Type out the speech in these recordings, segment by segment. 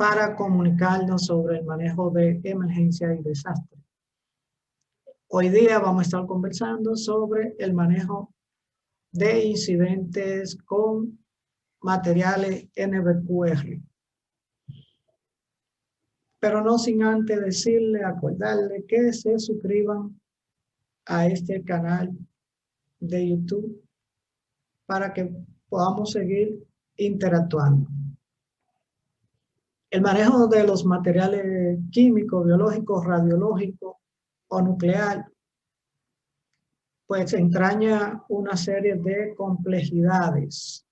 para comunicarnos sobre el manejo de emergencia y desastre. Hoy día vamos a estar conversando sobre el manejo de incidentes con materiales NBQR. Pero no sin antes decirle, acordarle que se suscriban a este canal de YouTube para que podamos seguir interactuando. El manejo de los materiales químicos, biológicos, radiológicos o nuclear, pues entraña una serie de complejidades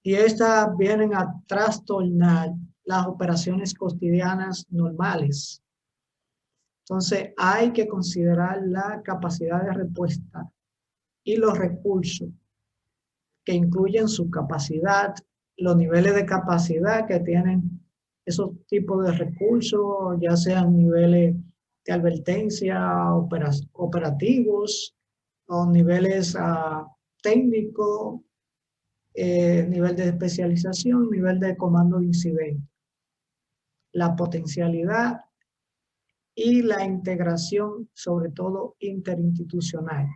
y estas vienen a trastornar las operaciones cotidianas normales. Entonces hay que considerar la capacidad de respuesta y los recursos que incluyen su capacidad, los niveles de capacidad que tienen esos tipos de recursos, ya sean niveles de advertencia operativos o niveles técnicos, nivel de especialización, nivel de comando de incidente, la potencialidad y la integración, sobre todo interinstitucional,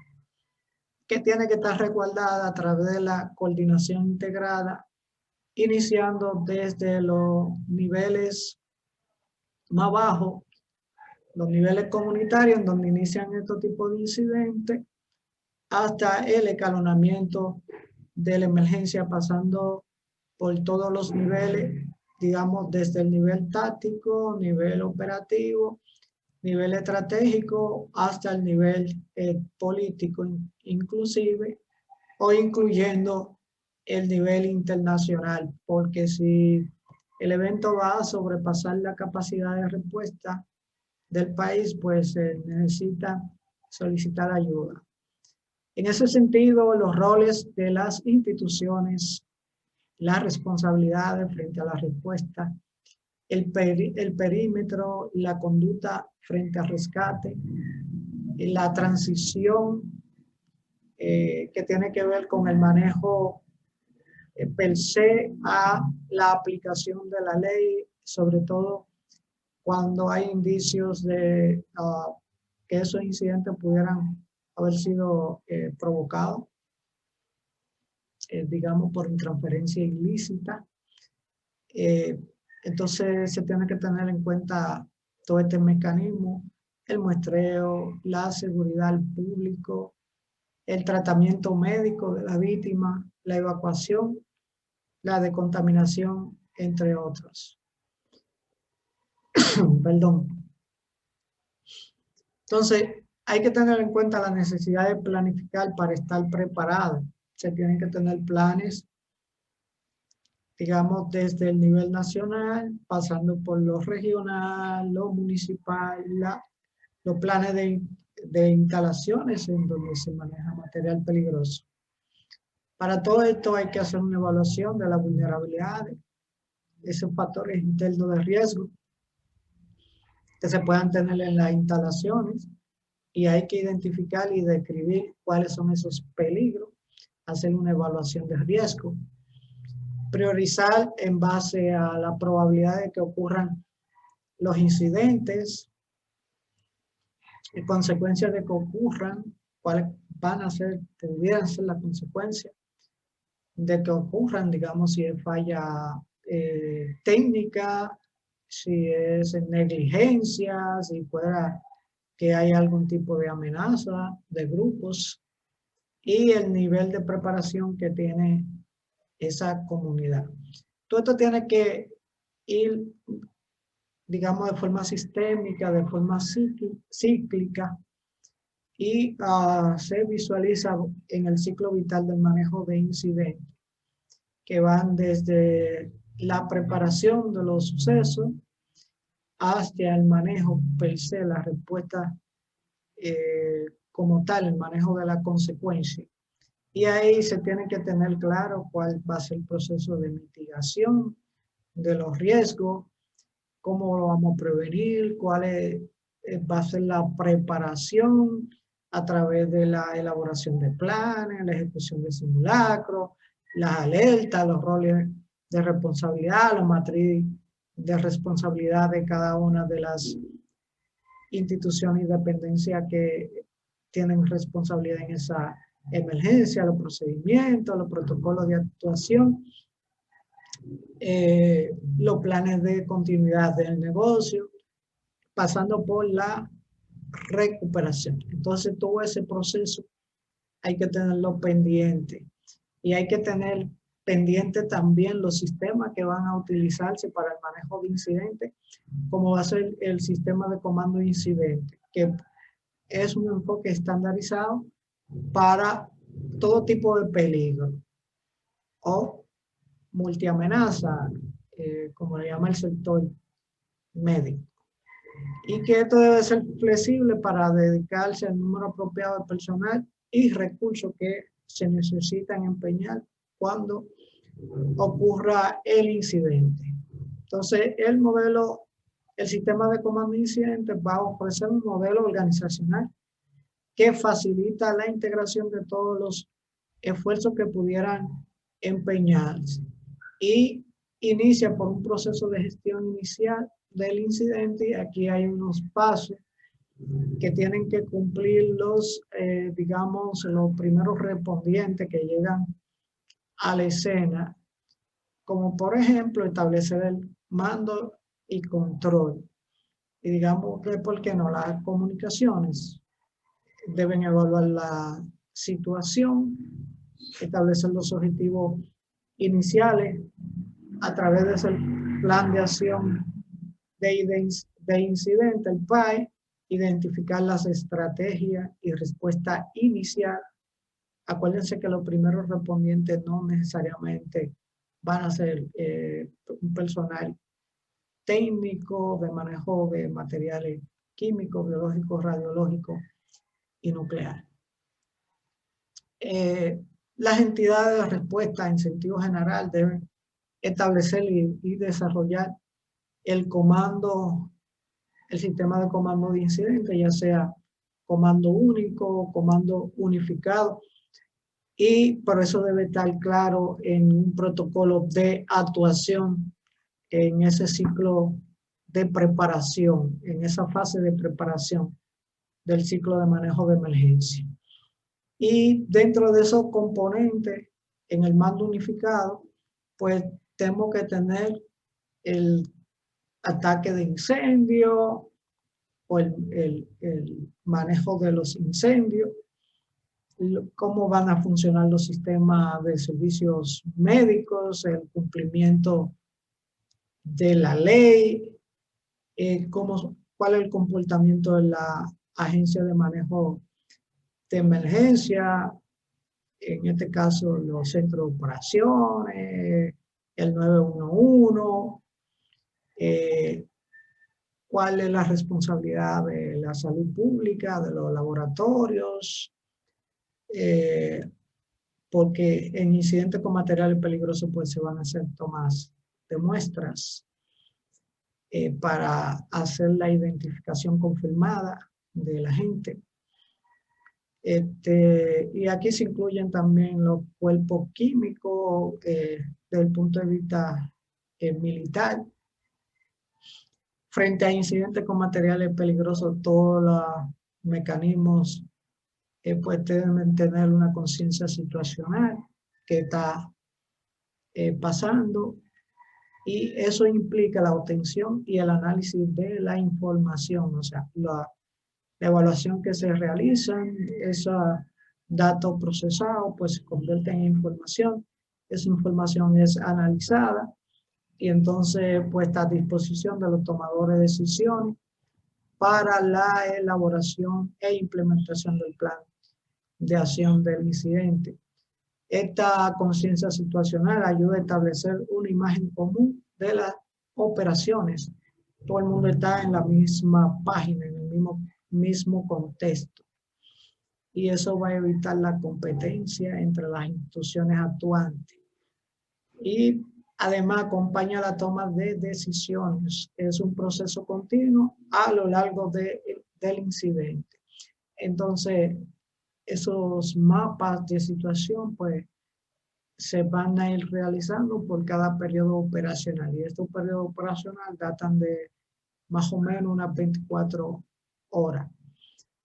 que tiene que estar resguardada a través de la coordinación integrada, iniciando desde los niveles más bajos, los niveles comunitarios, en donde inician estos tipos de incidentes, hasta el escalonamiento de la emergencia, pasando por todos los niveles, digamos, desde el nivel táctico, nivel operativo, nivel estratégico, hasta el nivel político inclusive, o incluyendo el nivel internacional, porque si el evento va a sobrepasar la capacidad de respuesta del país, pues se necesita solicitar ayuda. En ese sentido, los roles de las instituciones, las responsabilidades frente a la respuesta, el perímetro, la conducta frente al rescate, la transición que tiene que ver con el manejo per se a la aplicación de la ley, sobre todo cuando hay indicios de que esos incidentes pudieran haber sido provocados, digamos, por transferencia ilícita. Entonces se tiene que tener en cuenta todo este mecanismo, el muestreo, la seguridad al público, el tratamiento médico de la víctima, la evacuación, la decontaminación, entre otros. Perdón. Entonces, hay que tener en cuenta la necesidad de planificar para estar preparado. Se tienen que tener planes, digamos, desde el nivel nacional, pasando por lo regional, lo municipal, los planes de instalaciones en donde se maneja material peligroso. Para todo esto hay que hacer una evaluación de las vulnerabilidades, esos factores internos de riesgo que se puedan tener en las instalaciones, y hay que identificar y describir cuáles son esos peligros, hacer una evaluación de riesgo, priorizar en base a la probabilidad de que ocurran los incidentes, en consecuencia de que ocurran, cuáles van a ser, debieran ser las consecuencias de que ocurran, digamos, si es falla técnica, si es negligencia, si fuera que hay algún tipo de amenaza de grupos, y el nivel de preparación que tiene esa comunidad. Todo esto tiene que ir, digamos, de forma sistémica, de forma cíclica, y se visualiza en el ciclo vital del manejo de incidentes, que van desde la preparación de los sucesos hasta el manejo per se, la respuesta como tal, el manejo de la consecuencia. Y ahí se tiene que tener claro cuál va a ser el proceso de mitigación de los riesgos, cómo lo vamos a prevenir, cuál va a ser la preparación a través de la elaboración de planes, la ejecución de simulacros, las alertas, los roles de responsabilidad, la matriz de responsabilidad de cada una de las instituciones y dependencias que tienen responsabilidad en esa emergencia, los procedimientos, los protocolos de actuación, los planes de continuidad del negocio, pasando por la recuperación. Entonces, todo ese proceso hay que tenerlo pendiente y hay que tener pendiente también los sistemas que van a utilizarse para el manejo de incidentes, como va a ser el sistema de comando de incidentes, que es un enfoque estandarizado para todo tipo de peligro o multiamenaza, como le llama el sector médico. Y que esto debe ser flexible para dedicarse al número apropiado de personal y recursos que se necesitan empeñar cuando ocurra el incidente. Entonces, el sistema de comando de incidentes va a ofrecer un modelo organizacional que facilita la integración de todos los esfuerzos que pudieran empeñarse y inicia por un proceso de gestión inicial del incidente. Aquí hay unos pasos que tienen que cumplir los primeros respondientes que llegan a la escena, como por ejemplo establecer el mando y control. Y digamos que, ¿por qué no? Las comunicaciones deben evaluar la situación, establecer los objetivos iniciales a través de ese plan de acción de incidente, el PAI, identificar las estrategias y respuesta inicial. Acuérdense que los primeros respondientes no necesariamente van a ser un personal técnico de manejo de materiales químicos, biológicos, radiológicos y nucleares. Las entidades de respuesta en sentido general deben establecer y desarrollar el sistema de comando de incidente, ya sea comando único, comando unificado, y por eso debe estar claro en un protocolo de actuación en ese ciclo de preparación, en esa fase de preparación del ciclo de manejo de emergencia. Y dentro de esos componentes, en el mando unificado, pues tenemos que tener el ataque de incendio o el manejo de los incendios, cómo van a funcionar los sistemas de servicios médicos, el cumplimiento de la ley, cuál es el comportamiento de la agencia de manejo de emergencia, en este caso los centros de operaciones, el 911, cuál es la responsabilidad de la salud pública, de los laboratorios, porque en incidentes con materiales peligrosos pues se van a hacer tomas de muestras para hacer la identificación confirmada de la gente. Y aquí se incluyen también los cuerpos químicos desde el punto de vista militar. Frente a incidentes con materiales peligrosos, todos los mecanismos pues deben tener una conciencia situacional que está pasando, y eso implica la obtención y el análisis de la información, o sea, la evaluación que se realiza, esos datos procesados pues se convierten en información, esa información es analizada y entonces puesta a disposición de los tomadores de decisiones para la elaboración e implementación del plan de acción del incidente. Esta conciencia situacional ayuda a establecer una imagen común de las operaciones. Todo el mundo está en la misma página, en el mismo contexto. Y eso va a evitar la competencia entre las instituciones actuantes. Y además acompaña la toma de decisiones. Es un proceso continuo a lo largo del incidente. Entonces, esos mapas de situación, pues, se van a ir realizando por cada periodo operacional. Y estos periodos operacionales datan de más o menos unas 24 horas.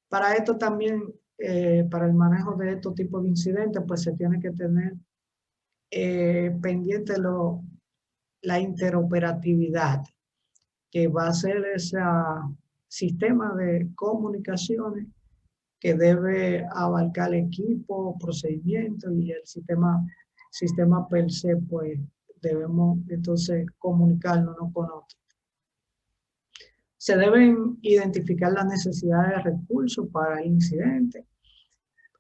Para esto también, para el manejo de estos tipos de incidentes, pues se tiene que tener pendiente la interoperatividad, que va a ser ese sistema de comunicaciones que debe abarcar equipo, procedimientos y el sistema per se, pues debemos entonces comunicarnos uno con otro. Se deben identificar las necesidades de recursos para el incidente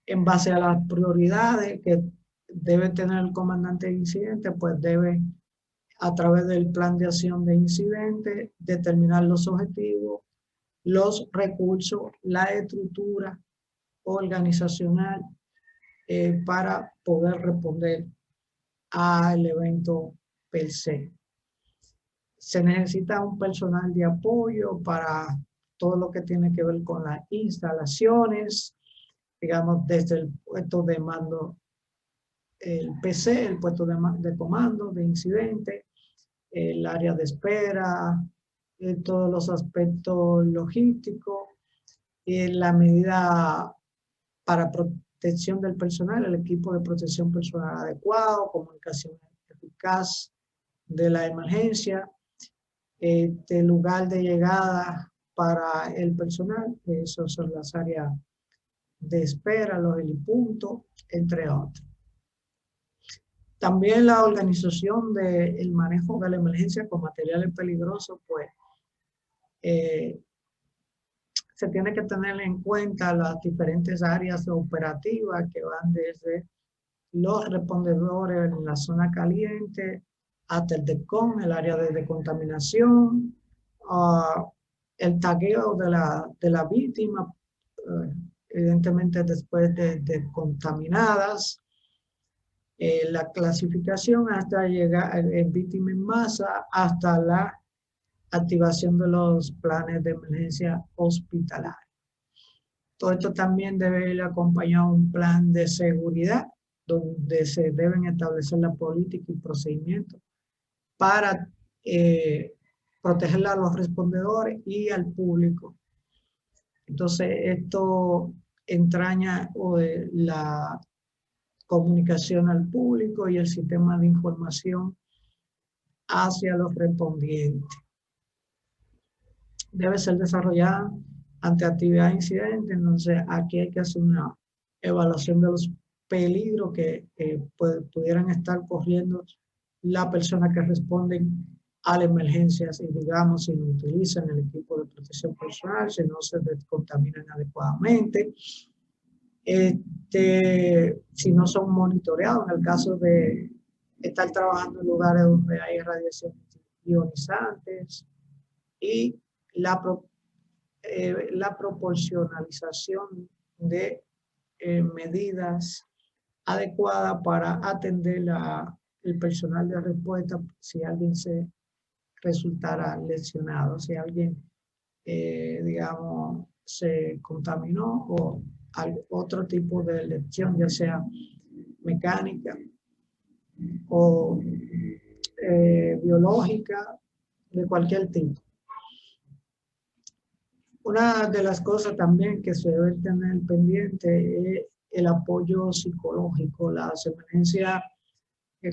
en base a las prioridades que debe tener el comandante de incidente, pues debe, a través del plan de acción de incidente, determinar los objetivos, los recursos, la estructura organizacional para poder responder al evento per se. Se necesita un personal de apoyo para todo lo que tiene que ver con las instalaciones, digamos, desde el puesto de mando, el PC, el puesto de comando, de incidente, el área de espera, todos los aspectos logísticos, la medida para protección del personal, el equipo de protección personal adecuado, comunicación eficaz de la emergencia, el lugar de llegada para el personal, esas son las áreas de espera, los helipuntos, entre otros. También la organización del manejo de la emergencia con materiales peligrosos, pues se tiene que tener en cuenta las diferentes áreas operativas que van desde los respondedores en la zona caliente hasta el DECON, el área de decontaminación, el tagueo de la víctima, evidentemente después de contaminadas, la clasificación hasta llegar en víctima en masa, hasta la activación de los planes de emergencia hospitalaria. Todo esto también debe ir acompañado de un plan de seguridad, donde se deben establecer la política y procedimientos para proteger a los respondedores y al público. Entonces, esto entraña la comunicación al público y el sistema de información hacia los respondientes. Debe ser desarrollada ante actividad de incidente, entonces aquí hay que hacer una evaluación de los peligros que pudieran estar corriendo la persona que responden a las emergencias y digamos si no utilizan el equipo de protección personal, si no se descontaminan adecuadamente, si no son monitoreados en el caso de estar trabajando en lugares donde hay radiaciones ionizantes y la proporcionalización de medidas adecuadas para atender el personal de respuesta si alguien se resultara lesionado, si alguien, digamos, se contaminó o otro tipo de lesión, ya sea mecánica o biológica, de cualquier tipo. Una de las cosas también que se debe tener pendiente es el apoyo psicológico. Las emergencias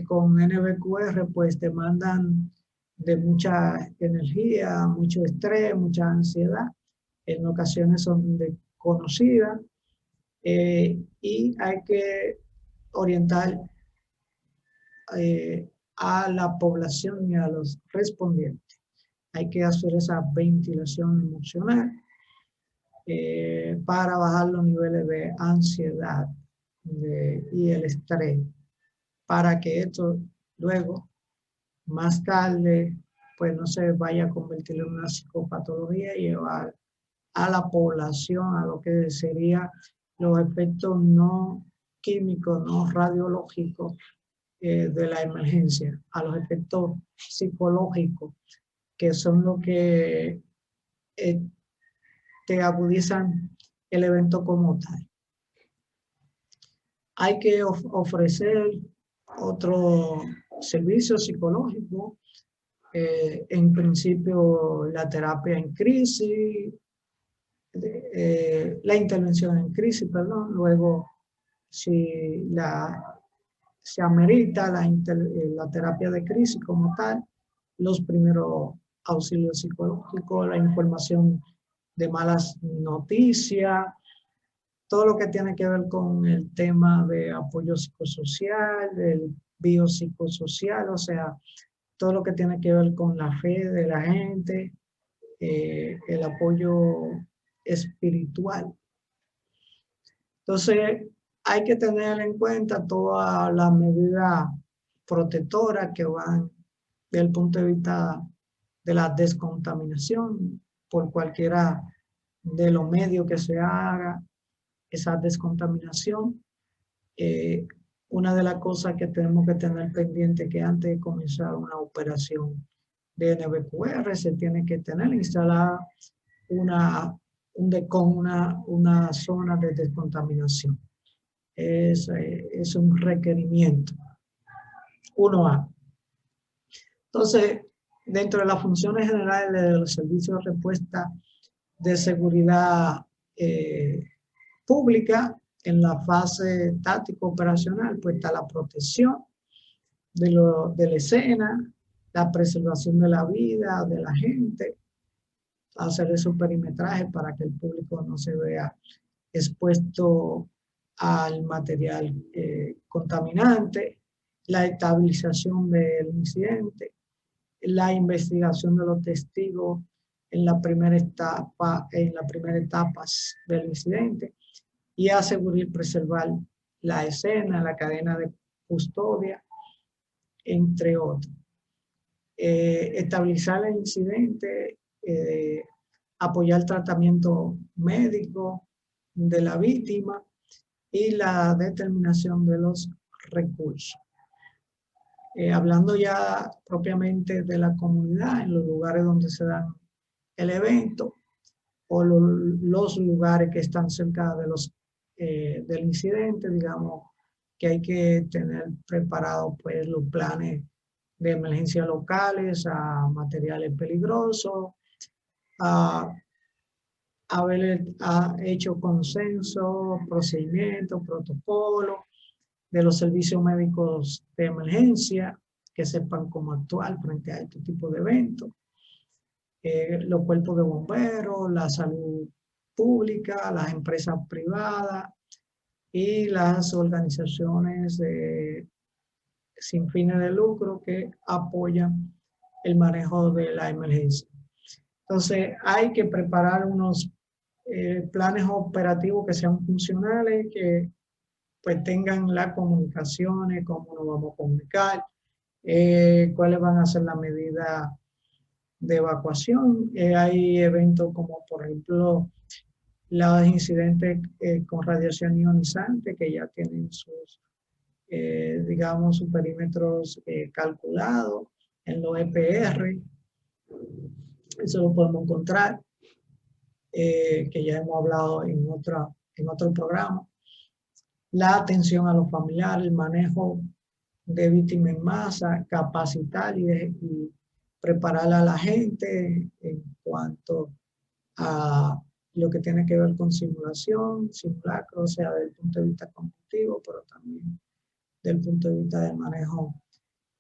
con NBQR pues demandan de mucha energía, mucho estrés, mucha ansiedad. En ocasiones son desconocidas y hay que orientar a la población y a los respondientes. Hay que hacer esa ventilación emocional para bajar los niveles de ansiedad y el estrés, para que esto luego, más tarde, pues no se vaya a convertir en una psicopatología y llevar a la población a lo que serían los efectos no químicos, no radiológicos de la emergencia, a los efectos psicológicos, que son los que te agudizan el evento como tal. Hay que ofrecer Otro servicio psicológico, en principio la terapia en crisis, la intervención en crisis, perdón, luego si se amerita la terapia de crisis como tal, los primeros auxilios psicológicos, la información de malas noticias, todo lo que tiene que ver con el tema de apoyo psicosocial, el biopsicosocial, o sea, todo lo que tiene que ver con la fe de la gente, el apoyo espiritual. Entonces, hay que tener en cuenta todas las medidas protectoras que van desde el punto de vista de la descontaminación por cualquiera de los medios que se haga esa descontaminación. Una de las cosas que tenemos que tener pendiente que antes de comenzar una operación de NBQR se tiene que tener instalada una zona de descontaminación. Es un requerimiento. 1A. Entonces, dentro de las funciones generales de los servicios de respuesta de seguridad pública, en la fase táctico operacional, pues está la protección de la escena, la preservación de la vida de la gente, hacer esos perimetrajes para que el público no se vea expuesto al material contaminante, la estabilización del incidente, la investigación de los testigos en las primeras etapas del incidente y asegurar y preservar la escena, la cadena de custodia, entre otros. Estabilizar el incidente, apoyar el tratamiento médico de la víctima y la determinación de los recursos. Hablando ya propiamente de la comunidad, en los lugares donde se dan el evento o los lugares que están cerca de del incidente, digamos que hay que tener preparados pues los planes de emergencia locales, a materiales peligrosos, a haber hecho consenso, procedimientos, protocolos de los servicios médicos de emergencia, que sepan cómo actuar frente a este tipo de eventos, los cuerpos de bomberos, la salud pública, las empresas privadas y las organizaciones sin fines de lucro que apoyan el manejo de la emergencia. Entonces, hay que preparar unos planes operativos que sean funcionales, que pues tengan las comunicaciones, cómo nos vamos a comunicar, cuáles van a ser las medidas de evacuación. Hay eventos como, por ejemplo, los incidentes con radiación ionizante, que ya tienen sus, digamos, sus perímetros calculados en los EPR. Eso lo podemos encontrar, que ya hemos hablado en otro programa. La atención a los familiares, el manejo de víctimas en masa, capacitar y preparar a la gente en cuanto a lo que tiene que ver con simulacro, o sea, desde el punto de vista cognitivo, pero también desde el punto de vista del manejo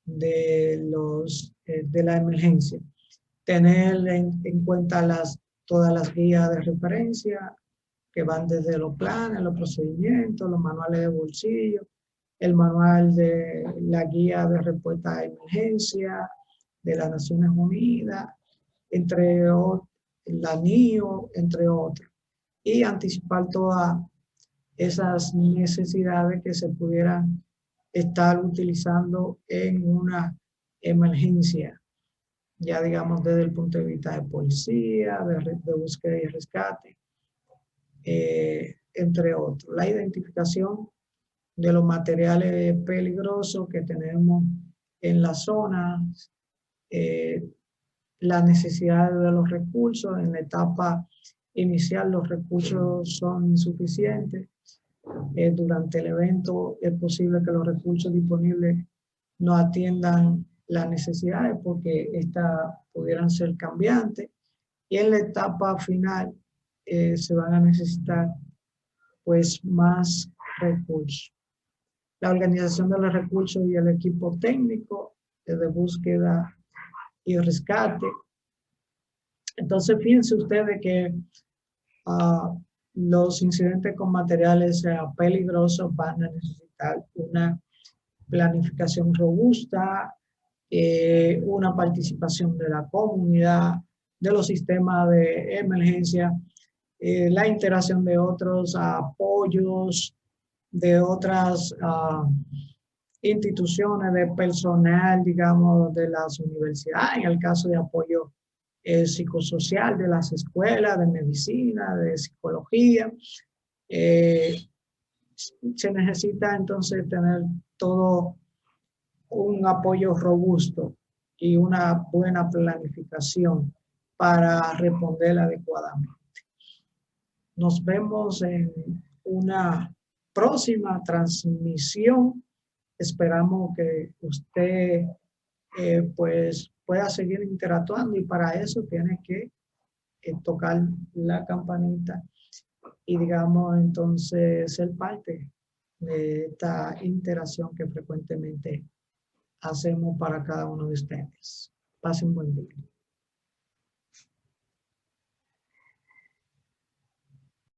de la emergencia. Tener en cuenta todas las guías de referencia que van desde los planes, los procedimientos, los manuales de bolsillo, el manual de la guía de respuesta a emergencia de las Naciones Unidas, entre otros, la NIO, entre otros, y anticipar todas esas necesidades que se pudieran estar utilizando en una emergencia, ya digamos desde el punto de vista de policía, de búsqueda y rescate, entre otros. La identificación de los materiales peligrosos que tenemos en la zona, la necesidad de los recursos. En la etapa inicial los recursos son insuficientes. Durante el evento es posible que los recursos disponibles no atiendan las necesidades porque estas pudieran ser cambiantes. Y en la etapa final se van a necesitar pues más recursos. La organización de los recursos y el equipo técnico de búsqueda y rescate. Entonces, fíjense ustedes que los incidentes con materiales peligrosos van a necesitar una planificación robusta, una participación de la comunidad, de los sistemas de emergencia, la integración de otros apoyos, de otras instituciones, de personal, digamos, de las universidades, en el caso de apoyo psicosocial, de las escuelas, de medicina, de psicología. Se necesita entonces tener todo un apoyo robusto y una buena planificación para responder adecuadamente. Nos vemos en una próxima transmisión. Esperamos que usted pues pueda seguir interactuando y para eso tiene que tocar la campanita y digamos entonces ser parte de esta interacción que frecuentemente hacemos para cada uno de ustedes. Pasen buen día.